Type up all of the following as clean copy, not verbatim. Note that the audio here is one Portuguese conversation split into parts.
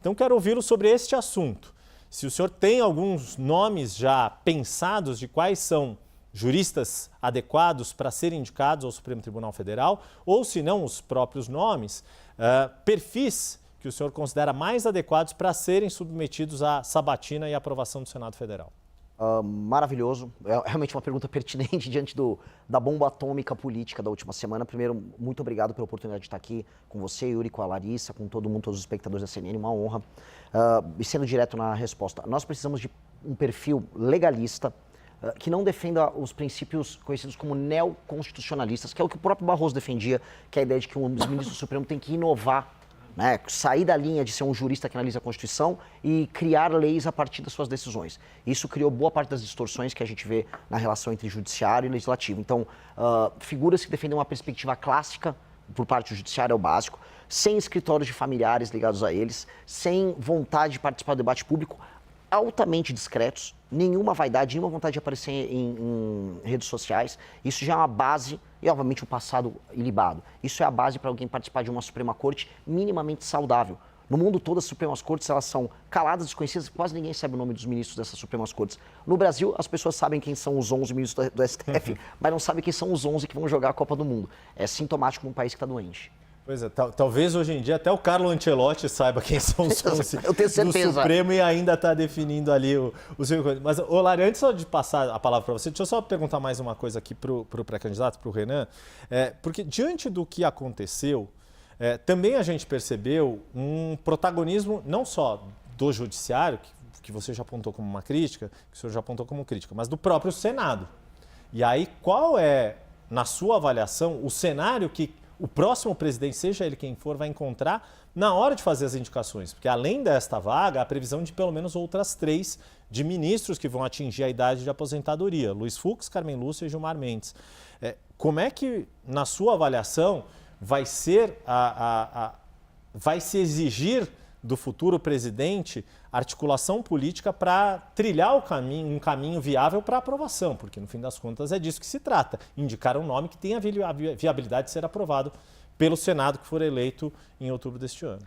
Então, quero ouvi-lo sobre este assunto. Se o senhor tem alguns nomes já pensados de quais são juristas adequados para serem indicados ao Supremo Tribunal Federal, ou se não os próprios nomes, perfis que o senhor considera mais adequados para serem submetidos à sabatina e aprovação do Senado Federal. Maravilhoso, é realmente uma pergunta pertinente diante da bomba atômica política da última semana. Primeiro, muito obrigado pela oportunidade de estar aqui com você, Yuri, com a Larissa, com todo mundo, todos os espectadores da CNN, uma honra. E sendo direto na resposta, nós precisamos de um perfil legalista, que não defenda os princípios conhecidos como neoconstitucionalistas, que é o que o próprio Barroso defendia, que é a ideia de que um dos ministros do Supremo tem que inovar, né? Sair da linha de ser um jurista que analisa a Constituição e criar leis a partir das suas decisões. Isso criou boa parte das distorções que a gente vê na relação entre judiciário e legislativo. Então, figuras que defendem uma perspectiva clássica por parte do judiciário é o básico, sem escritórios de familiares ligados a eles, sem vontade de participar do debate público, altamente discretos, nenhuma vaidade, nenhuma vontade de aparecer em redes sociais. Isso já é uma base, e obviamente o passado ilibado. Isso é a base para alguém participar de uma Suprema Corte minimamente saudável. No mundo todo, as Supremas Cortes elas são caladas, desconhecidas, quase ninguém sabe o nome dos ministros dessas Supremas Cortes. No Brasil, as pessoas sabem quem são os 11 ministros do STF, mas não sabem quem são os 11 que vão jogar a Copa do Mundo. É sintomático num país que está doente. Pois é, talvez hoje em dia até o Carlo Ancelotti saiba quem são os 11 Eu tenho certeza. do Supremo e ainda está definindo ali o seu... Mas, Lari, antes só de passar a palavra para você, deixa eu só perguntar mais uma coisa aqui para o pré-candidato, para o Renan, porque diante do que aconteceu, também a gente percebeu um protagonismo não só do judiciário, que você já apontou como uma crítica, que o senhor já apontou como crítica, mas do próprio Senado. E aí, qual é, na sua avaliação, o cenário que o próximo presidente, seja ele quem for, vai encontrar na hora de fazer as indicações? Porque além desta vaga, há a previsão de pelo menos outras 3 de ministros que vão atingir a idade de aposentadoria. Luiz Fux, Carmen Lúcia e Gilmar Mendes. Como é que, na sua avaliação, vai ser vai se exigir do futuro presidente articulação política para trilhar um caminho viável para aprovação, porque no fim das contas é disso que se trata, indicar um nome que tenha a viabilidade de ser aprovado pelo Senado que for eleito em outubro deste ano.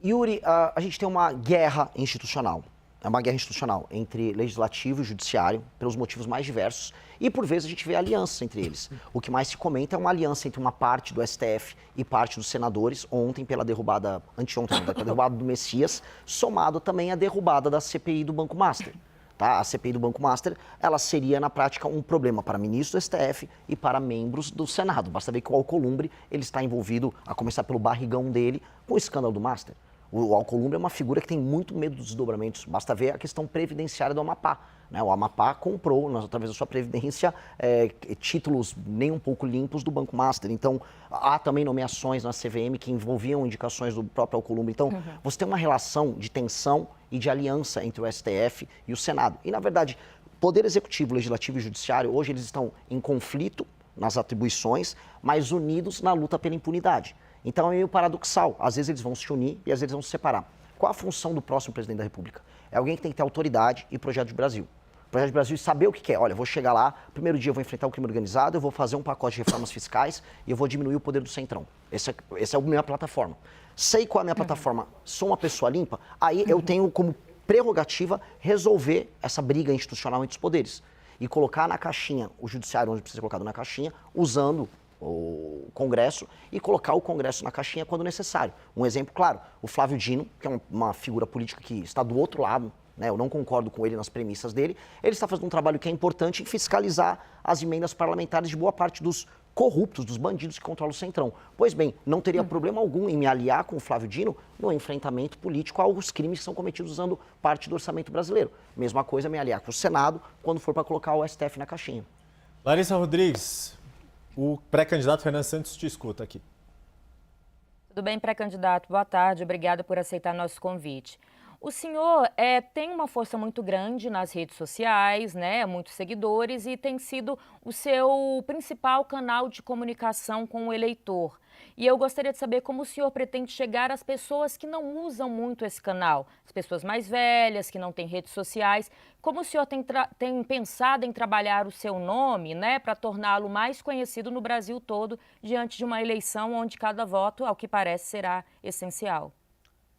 Yuri, a gente tem uma guerra institucional. É uma guerra institucional entre legislativo e judiciário, pelos motivos mais diversos, e por vezes a gente vê alianças entre eles. O que mais se comenta é uma aliança entre uma parte do STF e parte dos senadores, ontem pela derrubada, anteontem, pela derrubada do Messias, somado também à derrubada da CPI do Banco Master. Tá? A CPI do Banco Master, ela seria na prática um problema para ministros do STF e para membros do Senado. Basta ver que o Alcolumbre ele está envolvido, a começar pelo barrigão dele, com o escândalo do Master. O Alcolumbre é uma figura que tem muito medo dos desdobramentos. Basta ver a questão previdenciária do Amapá. Né? O Amapá comprou, através da sua previdência, títulos nem um pouco limpos do Banco Master. Então, há também nomeações na CVM que envolviam indicações do próprio Alcolumbre. Então, você tem uma relação de tensão e de aliança entre o STF e o Senado. E, na verdade, Poder Executivo, Legislativo e Judiciário, hoje eles estão em conflito nas atribuições, mas unidos na luta pela impunidade. Então é meio paradoxal. Às vezes eles vão se unir e às vezes eles vão se separar. Qual a função do próximo presidente da República? É alguém que tem que ter autoridade e projeto de Brasil. Projeto de Brasil e saber o que quer. Olha, eu vou chegar lá, primeiro dia eu vou enfrentar o crime organizado, eu vou fazer um pacote de reformas fiscais e eu vou diminuir o poder do Centrão. Essa é a minha plataforma. Sei qual é a minha plataforma, sou uma pessoa limpa, aí eu tenho como prerrogativa resolver essa briga institucional entre os poderes. E colocar na caixinha, o judiciário onde precisa ser colocado na caixinha, usando o Congresso e colocar o Congresso na caixinha quando necessário. Um exemplo claro, o Flávio Dino, que é uma figura política que está do outro lado, né, eu não concordo com ele nas premissas dele, ele está fazendo um trabalho que é importante em fiscalizar as emendas parlamentares de boa parte dos corruptos, dos bandidos que controlam o Centrão. Pois bem, não teria problema algum em me aliar com o Flávio Dino no enfrentamento político aos crimes que são cometidos usando parte do orçamento brasileiro. Mesma coisa me aliar com o Senado quando for para colocar o STF na caixinha. Larissa Rodrigues, o pré-candidato Renan Santos te escuta aqui. Tudo bem, pré-candidato? Boa tarde, obrigada por aceitar nosso convite. O senhor tem uma força muito grande nas redes sociais, né? Muitos seguidores e tem sido o seu principal canal de comunicação com o eleitor. E eu gostaria de saber como o senhor pretende chegar às pessoas que não usam muito esse canal, as pessoas mais velhas, que não têm redes sociais. Como o senhor tem pensado em trabalhar o seu nome, né, para torná-lo mais conhecido no Brasil todo, diante de uma eleição onde cada voto, ao que parece, será essencial?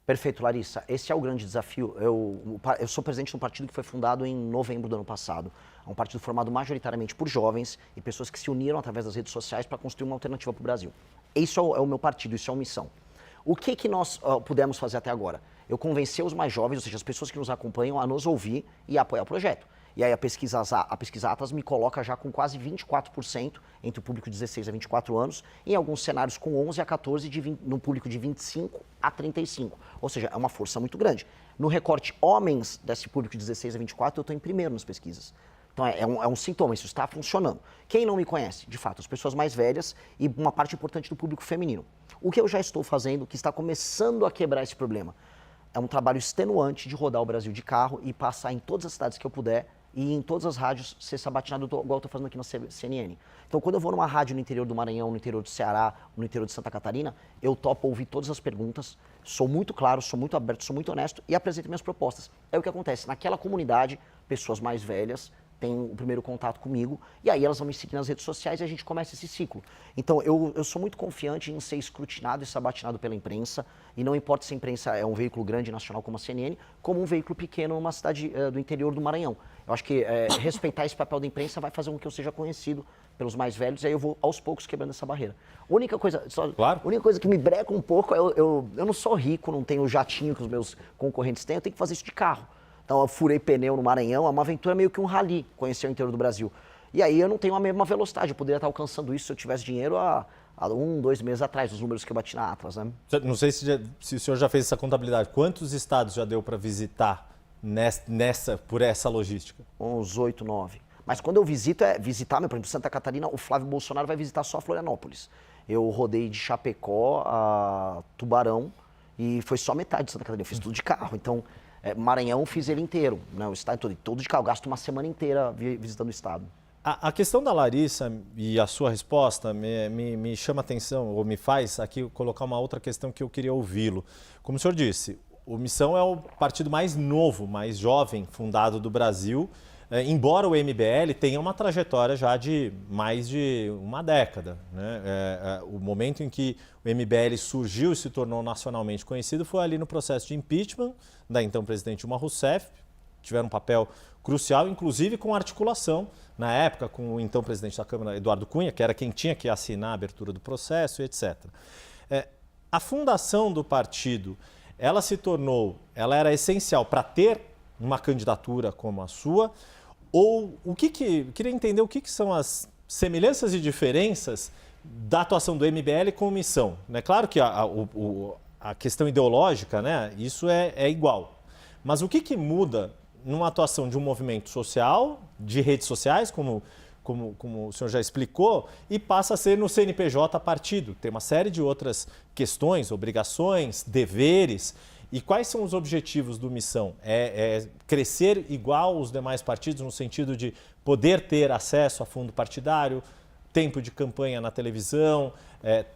Perfeito, Larissa. Esse é o grande desafio. Eu sou presidente de um partido que foi fundado em novembro do ano passado. É um partido formado majoritariamente por jovens e pessoas que se uniram através das redes sociais para construir uma alternativa para o Brasil. Isso é o meu partido, isso é uma missão. O que nós pudemos fazer até agora? Eu convenci os mais jovens, ou seja, as pessoas que nos acompanham, a nos ouvir e a apoiar o projeto. E aí a pesquisa Atas me coloca já com quase 24% entre o público de 16 a 24 anos, em alguns cenários com 11 a 14, no público de 25 a 35. Ou seja, é uma força muito grande. No recorte homens desse público de 16 a 24, eu estou em primeiro nas pesquisas. Então é um sintoma, isso está funcionando. Quem não me conhece, de fato, as pessoas mais velhas e uma parte importante do público feminino. O que eu já estou fazendo, que está começando a quebrar esse problema, é um trabalho extenuante de rodar o Brasil de carro e passar em todas as cidades que eu puder e em todas as rádios ser sabatinado igual eu estou fazendo aqui na CNN. Então, quando eu vou numa rádio no interior do Maranhão, no interior do Ceará, no interior de Santa Catarina, eu topo ouvir todas as perguntas, sou muito claro, sou muito aberto, sou muito honesto e apresento minhas propostas. É o que acontece. Naquela comunidade, pessoas mais velhas têm o primeiro contato comigo e aí elas vão me seguir nas redes sociais e a gente começa esse ciclo. Então, eu sou muito confiante em ser escrutinado e sabatinado pela imprensa e não importa se a imprensa é um veículo grande nacional como a CNN, como um veículo pequeno numa cidade do interior do Maranhão. Eu acho que respeitar esse papel da imprensa vai fazer com que eu seja conhecido pelos mais velhos e aí eu vou aos poucos quebrando essa barreira. A única coisa que me breca um pouco é eu não sou rico, não tenho o jatinho que os meus concorrentes têm, eu tenho que fazer isso de carro. Então eu furei pneu no Maranhão, é uma aventura meio que um rally, conhecer o interior do Brasil. E aí eu não tenho a mesma velocidade, eu poderia estar alcançando isso se eu tivesse dinheiro há 1, 2 meses atrás, os números que eu bati na Atlas, né? Não sei se o senhor já fez essa contabilidade. Quantos estados já deu para visitar por essa logística? Uns 8, 9. Mas quando eu visito, visitar, por exemplo, Santa Catarina, o Flávio Bolsonaro vai visitar só Florianópolis. Eu rodei de Chapecó a Tubarão e foi só metade de Santa Catarina, eu fiz tudo de carro. Então, Maranhão fiz ele inteiro, né? O estado todo de carro, eu gasto uma semana inteira visitando o estado. A questão da Larissa e a sua resposta me chama a atenção, ou me faz aqui colocar uma outra questão que eu queria ouvi-lo. Como o senhor disse, o Missão é o partido mais novo, mais jovem fundado do Brasil, embora o MBL tenha uma trajetória já de mais de uma década, né? O momento em que o MBL surgiu e se tornou nacionalmente conhecido foi ali no processo de impeachment da então presidente Dilma Rousseff. Tiveram um papel crucial, inclusive com articulação, na época, com o então presidente da Câmara, Eduardo Cunha, que era quem tinha que assinar a abertura do processo, etc. A fundação do partido, ela era essencial para ter uma candidatura como a sua, ou queria entender o que são as semelhanças e diferenças da atuação do MBL com Missão. É claro que a questão ideológica, né, isso é igual, mas o que muda numa atuação de um movimento social, de redes sociais, como o senhor já explicou, e passa a ser no CNPJ partido. Tem uma série de outras questões, obrigações, deveres. E quais são os objetivos do Missão? É crescer igual os demais partidos, no sentido de poder ter acesso a fundo partidário, tempo de campanha na televisão,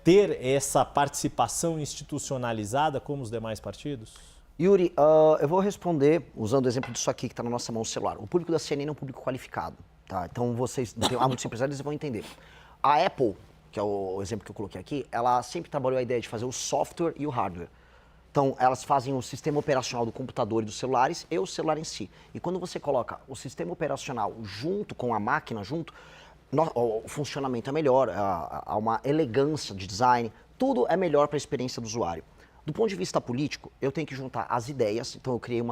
ter essa participação institucionalizada como os demais partidos? Yuri, eu vou responder usando o exemplo disso aqui que está na nossa mão, o celular. O público da CNN é um público qualificado, tá? Então há muitos empresários que vão entender. A Apple, que é o exemplo que eu coloquei aqui, ela sempre trabalhou a ideia de fazer o software e o hardware. Então, elas fazem o sistema operacional do computador e dos celulares e o celular em si. E quando você coloca o sistema operacional junto com a máquina, o funcionamento é melhor, há uma elegância de design, tudo é melhor para a experiência do usuário. Do ponto de vista político, eu tenho que juntar as ideias, então eu criei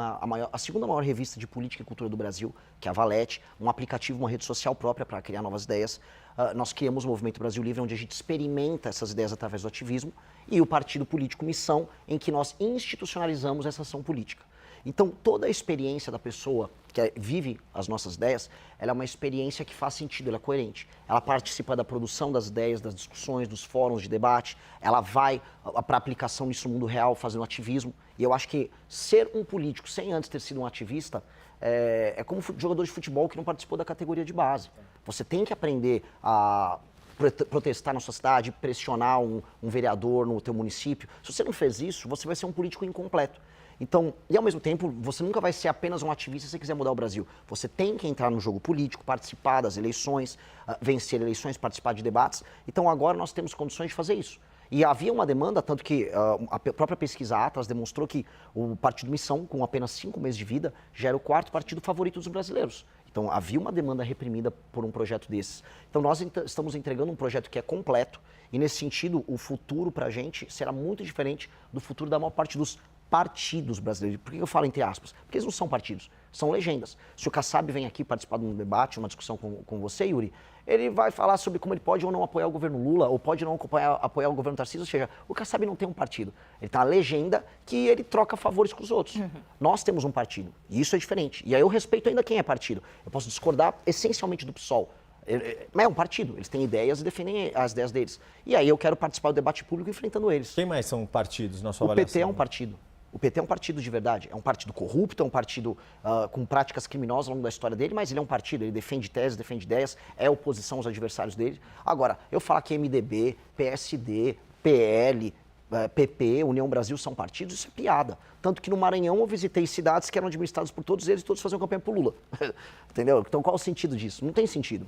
a segunda maior revista de política e cultura do Brasil, que é a Valete, um aplicativo, uma rede social própria para criar novas ideias. Nós criamos o Movimento Brasil Livre, onde a gente experimenta essas ideias através do ativismo, e o Partido Político Missão, em que nós institucionalizamos essa ação política. Então, toda a experiência da pessoa que vive as nossas ideias, ela é uma experiência que faz sentido, ela é coerente. Ela participa da produção das ideias, das discussões, dos fóruns de debate, ela vai para a aplicação nisso no mundo real, fazendo ativismo. E eu acho que ser um político sem antes ter sido um ativista é como jogador de futebol que não participou da categoria de base. Você tem que aprender a protestar na sua cidade, pressionar um vereador no teu município. Se você não fez isso, você vai ser um político incompleto. Então, e ao mesmo tempo, você nunca vai ser apenas um ativista se você quiser mudar o Brasil. Você tem que entrar no jogo político, participar das eleições, vencer eleições, participar de debates. Então, agora nós temos condições de fazer isso. E havia uma demanda, tanto que a própria pesquisa Atlas demonstrou que o Partido Missão, com apenas 5 meses de vida, já era o 4º partido favorito dos brasileiros. Então havia uma demanda reprimida por um projeto desses. Então nós estamos entregando um projeto que é completo e, nesse sentido, o futuro para a gente será muito diferente do futuro da maior parte dos partidos brasileiros. Por que eu falo entre aspas? Porque eles não são partidos, são legendas. Se o Kassab vem aqui participar de um debate, uma discussão com você, Yuri, ele vai falar sobre como ele pode ou não apoiar o governo Lula, ou pode não apoiar o governo Tarcísio, ou seja, o Kassab não tem um partido. Ele tem uma legenda que ele troca favores com os outros. Nós temos um partido, e isso é diferente. E aí eu respeito ainda quem é partido. Eu posso discordar essencialmente do PSOL. Mas é um partido, eles têm ideias e defendem as ideias deles. E aí eu quero participar do debate público enfrentando eles. Quem mais são partidos na sua O avaliação? PT é um partido. O PT é um partido de verdade, é um partido corrupto, é um partido com práticas criminosas ao longo da história dele, mas ele é um partido, ele defende teses, defende ideias, é oposição aos adversários dele. Agora, eu falar que MDB, PSD, PL, PP, União Brasil são partidos, isso é piada. Tanto que no Maranhão eu visitei cidades que eram administradas por todos eles e todos faziam campanha por Lula. Entendeu? Então qual o sentido disso? Não tem sentido.